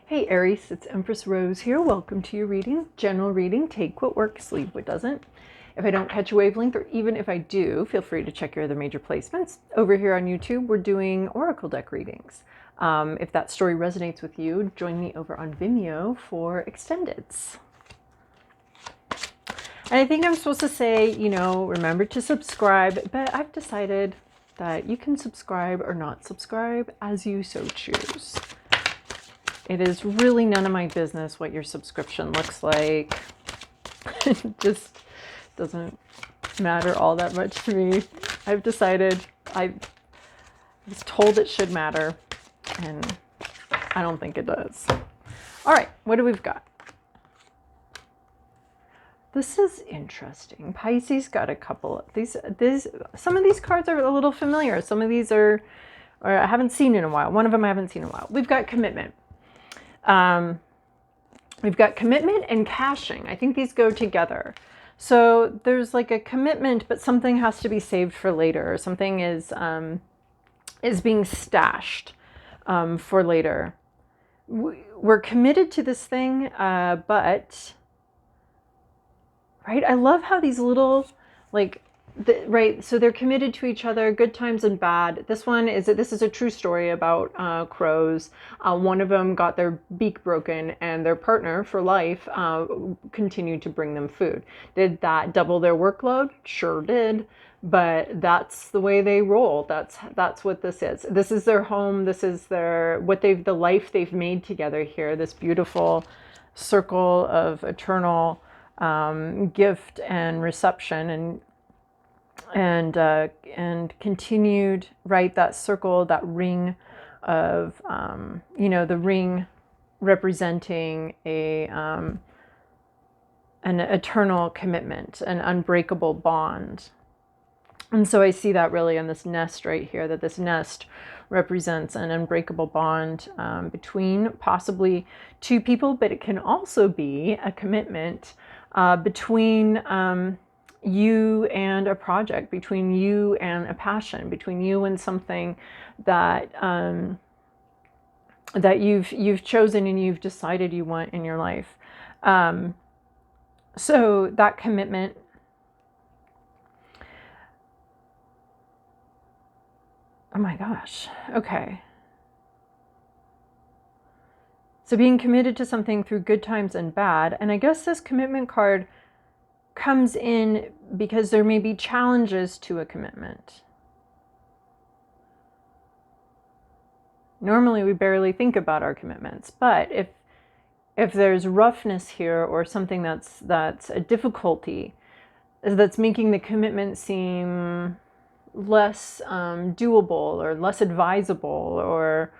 Hey Aries, it's Empress Rose here. Welcome to your reading. General reading. Take what works, leave what doesn't. If I don't catch a wavelength, or even if I do, feel free to check your other major placements. Over here on YouTube, we're doing Oracle deck readings. If that story resonates with you, join me over on Vimeo for extendeds. And I think I'm supposed to say, remember to subscribe, but I've decided that you can subscribe or not subscribe as you so choose. It is really none of my business what your subscription looks like. It just doesn't matter all that much to me. I've decided, I was told it should matter, and I don't think it does. All right, what do we've got? This is interesting. Pisces got a couple of these. Some of these cards are a little familiar. Some of these are I haven't seen in a while. One of them I haven't seen in a while. We've got commitment. We've got commitment and caching. I think these go together. So there's like a commitment, but something has to be saved for later. Or something is being stashed for later. We're committed to this thing, but right. I love how these little right. So they're committed to each other, good times and bad. This is a true story about crows. One of them got their beak broken, and their partner for life continued to bring them food. Did that double their workload? Sure did. But that's the way they roll. That's what this is. This is their home. This is the life they've made together here. This beautiful circle of eternal gift and reception and continued, right, that circle, that ring of the ring representing an eternal commitment, an unbreakable bond. And so I see that really in this nest right here, that this nest represents an unbreakable bond between possibly two people, but it can also be a commitment between you and a project, between you and a passion, between you and something that that you've chosen and you've decided you want in your life. So that commitment. Oh my gosh. Okay. So being committed to something through good times and bad. And I guess this commitment card comes in because there may be challenges to a commitment. Normally we barely think about our commitments, but if there's roughness here or something that's a difficulty, that's making the commitment seem less doable or less advisable or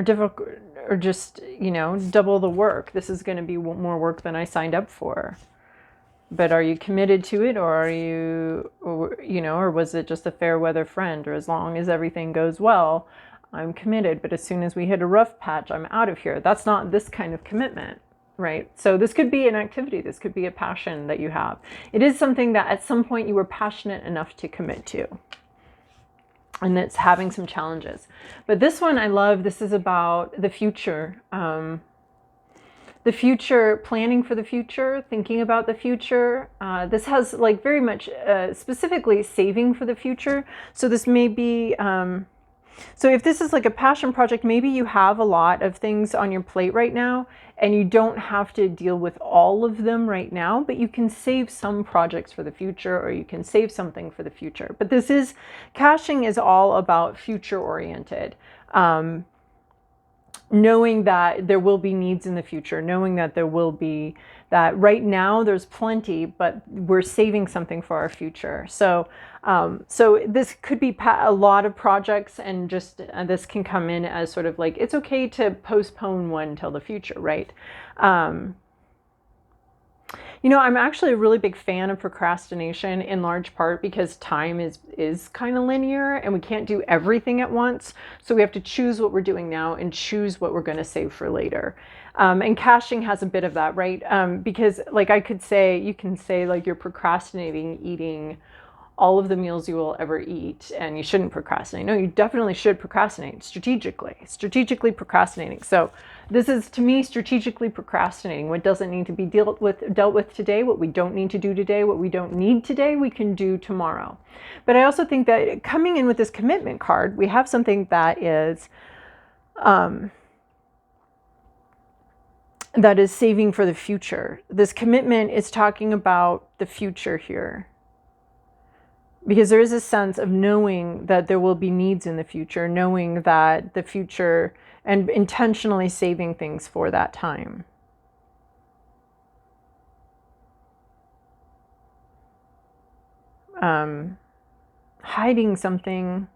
difficult, or just double the work. This is going to be more work than I signed up for. But are you committed to it, or are you, or was it just a fair weather friend? Or as long as everything goes well, I'm committed. But as soon as we hit a rough patch, I'm out of here. That's not this kind of commitment. Right? So this could be an activity. This could be a passion that you have. It is something that at some point you were passionate enough to commit to. And it's having some challenges. But this one I love. This is about the future. The future, planning for the future, thinking about the future. This has like very much specifically saving for the future. So this may be... So if this is like a passion project, maybe you have a lot of things on your plate right now and you don't have to deal with all of them right now, but you can save some projects for the future, or you can save something for the future. But caching is all about future oriented. Knowing that there will be needs in the future, knowing that there will be that right now there's plenty, but we're saving something for our future. So this could be a lot of projects, and just this can come in as sort of like, it's okay to postpone one till the future, right? I'm actually a really big fan of procrastination, in large part because time is kind of linear and we can't do everything at once. So we have to choose what we're doing now and choose what we're going to save for later. And caching has a bit of that, right? Because like you can say like you're procrastinating eating all of the meals you will ever eat, and you shouldn't procrastinate. No, you definitely should procrastinate strategically procrastinating. So this is, to me, strategically procrastinating. What doesn't need to be dealt with today, what we don't need to do today, what we don't need today, we can do tomorrow. But I also think that coming in with this commitment card, we have something that is saving for the future. This commitment is talking about the future here. Because there is a sense of knowing that there will be needs in the future, knowing that the future, and intentionally saving things for that time. Hiding something,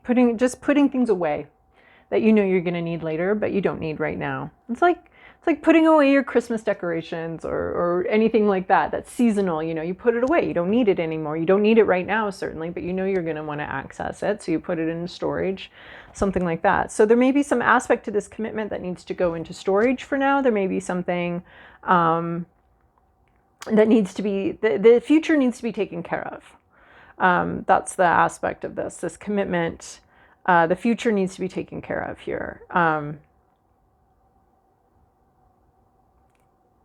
putting things away that you know you're going to need later, but you don't need right now. It's like putting away your Christmas decorations or anything like that. That's seasonal. You know, you put it away. You don't need it anymore. You don't need it right now, certainly, but you know you're going to want to access it. So you put it in storage, something like that. So there may be some aspect to this commitment that needs to go into storage for now. There may be something that needs to be, the future needs to be taken care of. That's the aspect of this commitment. The future needs to be taken care of here.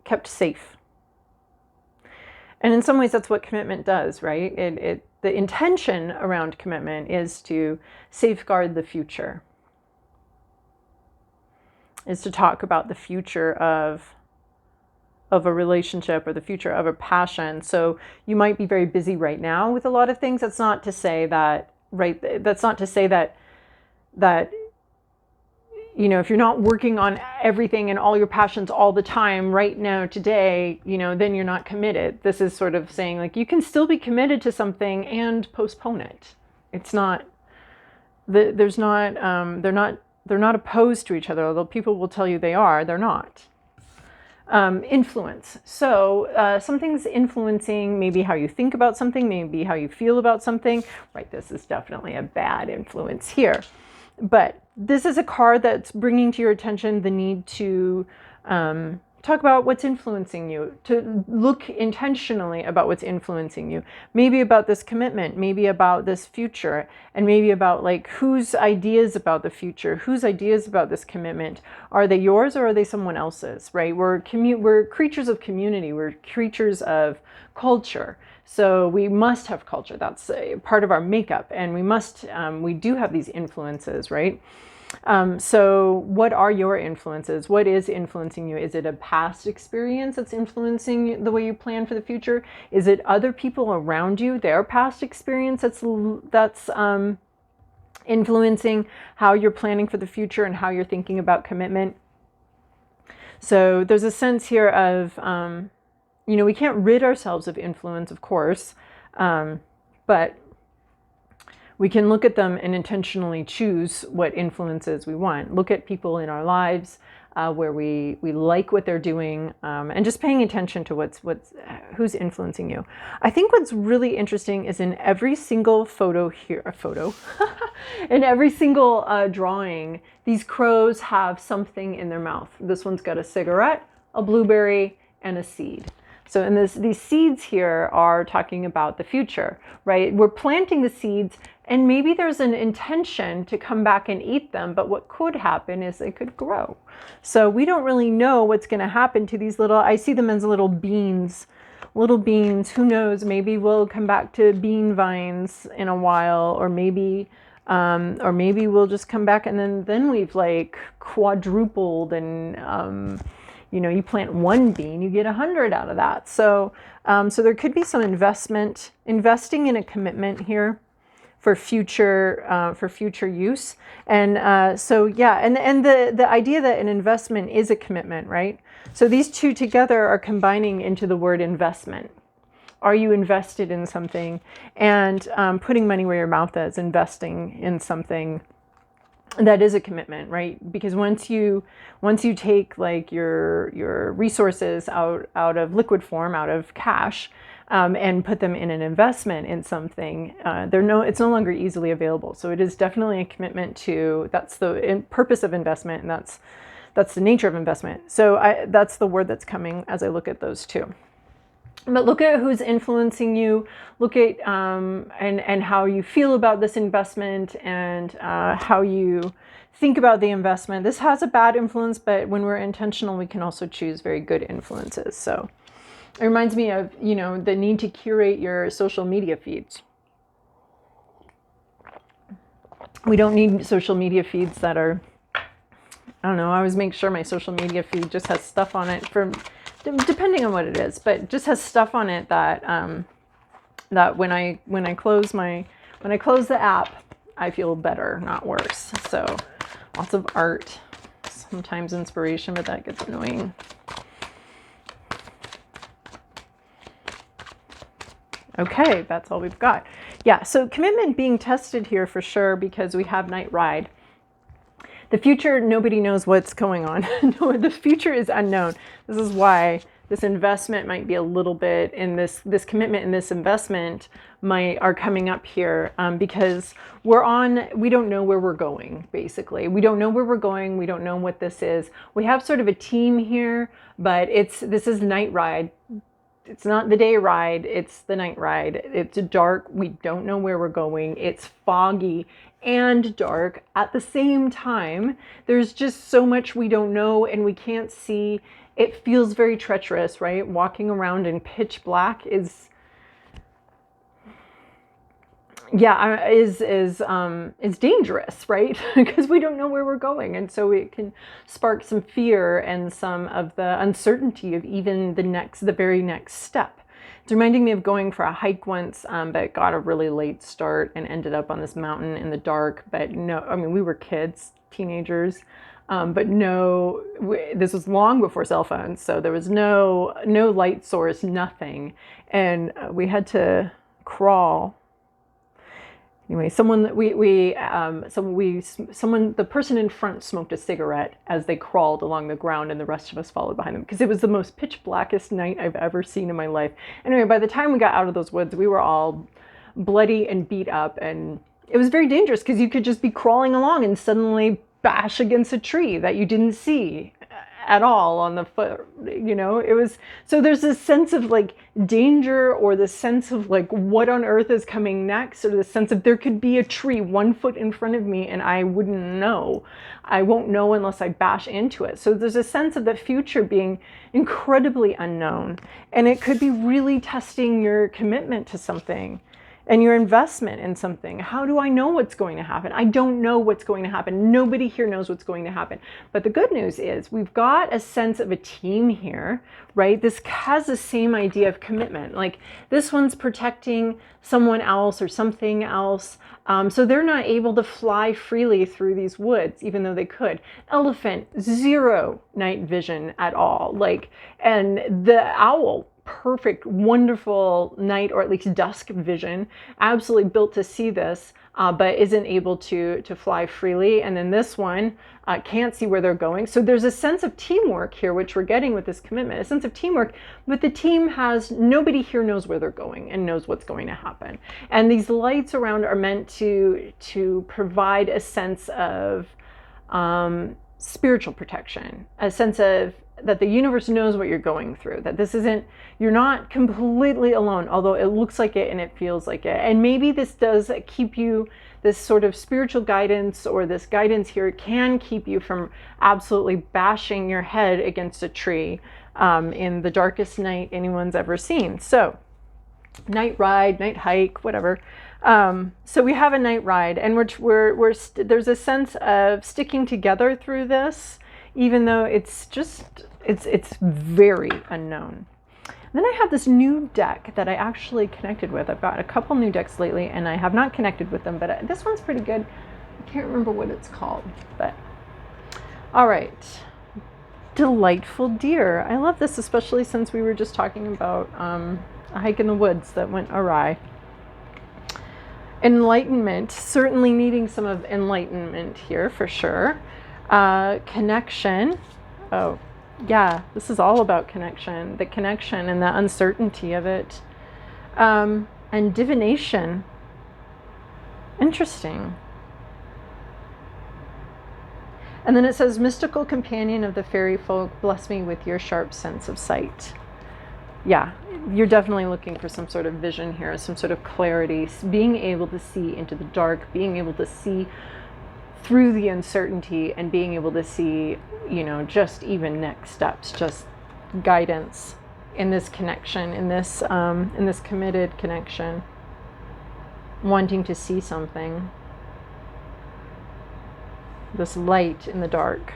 Kept safe. And in some ways, that's what commitment does, right? The intention around commitment is to safeguard the future, is to talk about the future of a relationship or the future of a passion. So you might be very busy right now with a lot of things. That's not to say that, right? That's not to say that you know, if you're not working on everything and all your passions all the time right now, today, you know, then you're not committed. This is sort of saying, like, you can still be committed to something and postpone it. It's not, they're not opposed to each other, although people will tell you they are, they're not. Influence. So something's influencing maybe how you think about something, maybe how you feel about something, right? This is definitely a bad influence here. But this is a card that's bringing to your attention the need to talk about what's influencing you, to look intentionally about what's influencing you, maybe about this commitment, maybe about this future, and maybe about, like, whose ideas about the future, whose ideas about this commitment, are they yours or are they someone else's, right? We're creatures of community, we're creatures of culture. So we must have culture. That's a part of our makeup, and we do have these influences, right? So what are your influences? What is influencing you? Is it a past experience that's influencing the way you plan for the future? Is it other people around you, their past experience that's influencing how you're planning for the future and how you're thinking about commitment? So there's a sense here of, you know, we can't rid ourselves of influence, of course, but we can look at them and intentionally choose what influences we want. Look at people in our lives where we like what they're doing, and just paying attention to who's influencing you. I think what's really interesting is in every single photo here, in every single drawing, these crows have something in their mouth. This one's got a cigarette, a blueberry, and a seed. So in these seeds here are talking about the future, right? We're planting the seeds, and maybe there's an intention to come back and eat them, but what could happen is they could grow. So we don't really know what's going to happen to these little, I see them as little beans, who knows, maybe we'll come back to bean vines in a while, or maybe we'll just come back and then we've like quadrupled, and you know, you plant one bean, you get 100 out of that. So there could be some investing in a commitment here for future use. And so yeah, and the idea that an investment is a commitment, right? So these two together are combining into the word investment. Are you invested in something? And putting money where your mouth is, investing in something that is a commitment, right? Because once you take like your resources out of liquid form, out of cash, and put them in an investment in something, it's no longer easily available. So it is definitely a commitment to, that's the purpose of investment, and that's the nature of investment. So that's the word that's coming as I look at those two. But look at who's influencing you. Look at and how you feel about this investment, and how you think about the investment. This has a bad influence, but when we're intentional, we can also choose very good influences. So it reminds me of, you know, the need to curate your social media feeds. We don't need social media feeds that are, I don't know, I always make sure my social media feed just has stuff on it, for depending on what it is, but just has stuff on it that that when I close the app, I feel better, not worse. So lots of art, sometimes inspiration, but that gets annoying. Okay, that's all we've got. Yeah, so commitment being tested here for sure, because we have Night Ride. The future, nobody knows what's going on. No, the future is unknown. This is why this investment might be a little bit in this commitment and this investment are coming up here, because we don't know where we're going, basically. We don't know where we're going. We don't know what this is. We have sort of a team here, but this is Night Ride. It's not the day ride, it's the night ride. It's dark. We don't know where we're going. It's foggy and dark at the same time. There's just so much we don't know and we can't see. It feels very treacherous, right? Walking around in pitch black is dangerous, right? Because we don't know where we're going. And so it can spark some fear and some of the uncertainty of even the very next step. It's reminding me of going for a hike once, but got a really late start and ended up on this mountain in the dark. But no, I mean, we were kids, teenagers, but no, this was long before cell phones. So there was no light source, nothing. And we had to crawl. Anyway, the person in front smoked a cigarette as they crawled along the ground, and the rest of us followed behind them, because it was the most pitch blackest night I've ever seen in my life. Anyway, by the time we got out of those woods, we were all bloody and beat up, and it was very dangerous because you could just be crawling along and suddenly bash against a tree that you didn't see at all on the foot, you know. It was, so there's this sense of like danger, or the sense of like what on earth is coming next, or the sense of there could be a tree 1 foot in front of me and I wouldn't know. I won't know unless I bash into it. So there's a sense of the future being incredibly unknown, and it could be really testing your commitment to something and your investment in something. How do I know what's going to happen? I don't know what's going to happen. Nobody here knows what's going to happen. But the good news is we've got a sense of a team here, right? This has the same idea of commitment. Like this one's protecting someone else or something else. So they're not able to fly freely through these woods, even though they could. Elephant, zero night vision at all. Like, and the owl, perfect, wonderful night, or at least dusk vision, absolutely built to see this, but isn't able to fly freely. And then this one can't see where they're going. So there's a sense of teamwork here, which we're getting with this commitment, a sense of teamwork, but the team has, nobody here knows where they're going and knows what's going to happen. And these lights around are meant to provide a sense of spiritual protection, a sense of that the universe knows what you're going through, that this isn't, you're not completely alone, although it looks like it and it feels like it. And maybe this does keep you, this sort of spiritual guidance, or this guidance here can keep you from absolutely bashing your head against a tree in the darkest night anyone's ever seen. So night ride, night hike, whatever. So we have a night ride, and there's a sense of sticking together through this, even though it's very unknown. Then I have this new deck that I actually connected with. I've got a couple new decks lately, and I have not connected with them, but this one's pretty good. I can't remember what it's called, but all right. Delightful Deer. I love this, especially since we were just talking about a hike in the woods that went awry. Enlightenment, certainly needing some of enlightenment here for sure. Connection. Oh, yeah, this is all about connection, the connection and the uncertainty of it. And divination. Interesting. And then it says, mystical companion of the fairy folk, bless me with your sharp sense of sight. Yeah, you're definitely looking for some sort of vision here, some sort of clarity, being able to see into the dark, being able to see through the uncertainty, and being able to see, you know, just even next steps, just guidance in this connection, in this committed connection, wanting to see something, this light in the dark.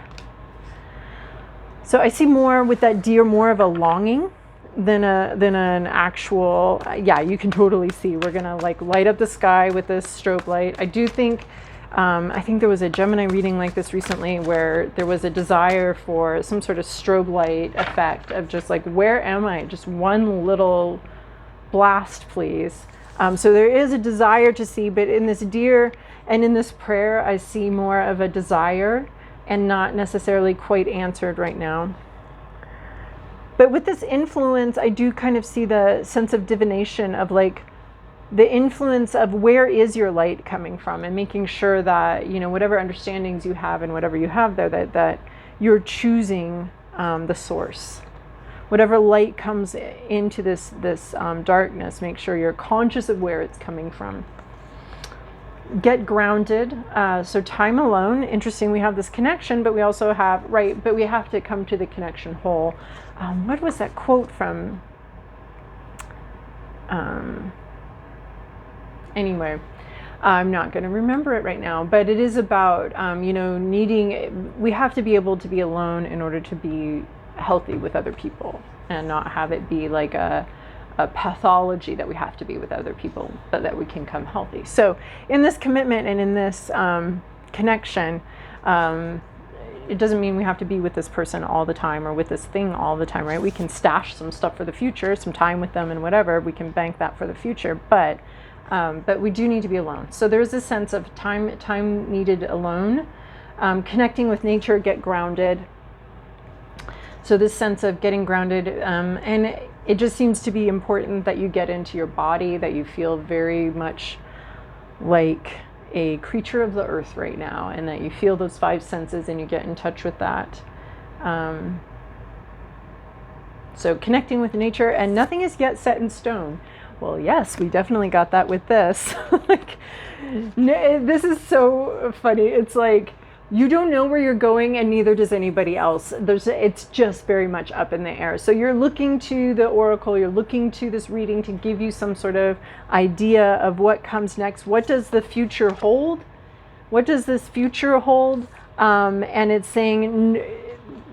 So I see more with that deer, more of a longing than an actual, yeah, you can totally see. We're gonna like light up the sky with this strobe light. I do think, I think there was a Gemini reading like this recently where there was a desire for some sort of strobe light effect of just like, where am I? Just one little blast, please. So there is a desire to see, but in this deer and in this prayer, I see more of a desire and not necessarily quite answered right now. But with this influence, I do kind of see the sense of divination of like the influence of where is your light coming from, and making sure that, you know, whatever understandings you have and whatever you have there, that you're choosing the source. Whatever light comes into this darkness, make sure you're conscious of where it's coming from. Get grounded. So time alone, interesting, we have this connection, but we also have, right, but we have to come to the connection whole. What was that quote from? Anyway, I'm not going to remember it right now, but it is about, you know, we have to be able to be alone in order to be healthy with other people, and not have it be like a pathology that we have to be with other people, but that we can come healthy. So in this commitment and in this connection, it doesn't mean we have to be with this person all the time or with this thing all the time, right? We can stash some stuff for the future, some time with them and whatever. We can bank that for the future, but we do need to be alone. So there's this sense of time needed alone, connecting with nature, get grounded. So this sense of getting grounded, and it just seems to be important that you get into your body, that you feel very much like a creature of the earth right now, and that you feel those five senses and you get in touch with that. So connecting with nature, and nothing is yet set in stone. Well, yes, we definitely got that with this. Like, this is so funny. It's like, you don't know where you're going, and neither does anybody else. It's just very much up in the air. So you're looking to the oracle, you're looking to this reading to give you some sort of idea of what comes next. What does the future hold? What does this future hold? And it's saying,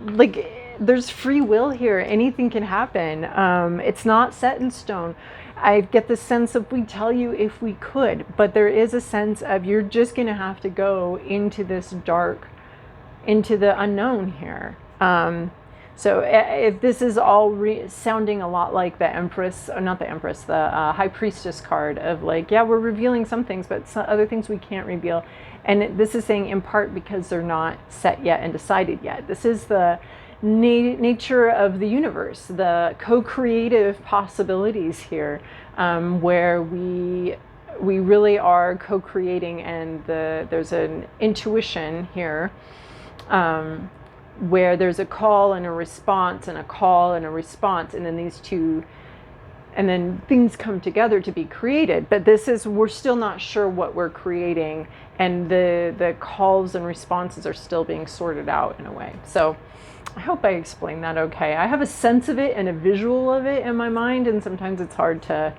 like, there's free will here. Anything can happen. It's not set in stone. I get the sense of, we tell you if we could, but there is a sense of you're just going to have to go into this dark, into the unknown here. So if this is all sounding a lot like the Empress, or not the Empress, the High Priestess card of like, yeah, we're revealing some things, but some other things we can't reveal. And this is saying in part because they're not set yet and decided yet. This is the nature of the universe, the co-creative possibilities here, where we really are co-creating, and there's an intuition here, where there's a call and a response, and a call and a response, and then these two, and then things come together to be created. But we're still not sure what we're creating, and the calls and responses are still being sorted out in a way. So I hope I explained that okay. I have a sense of it and a visual of it in my mind, and sometimes it's hard to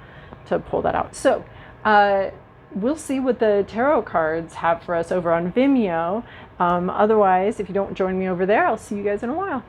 pull that out. So we'll see what the tarot cards have for us over on Vimeo. Otherwise, if you don't join me over there, I'll see you guys in a while.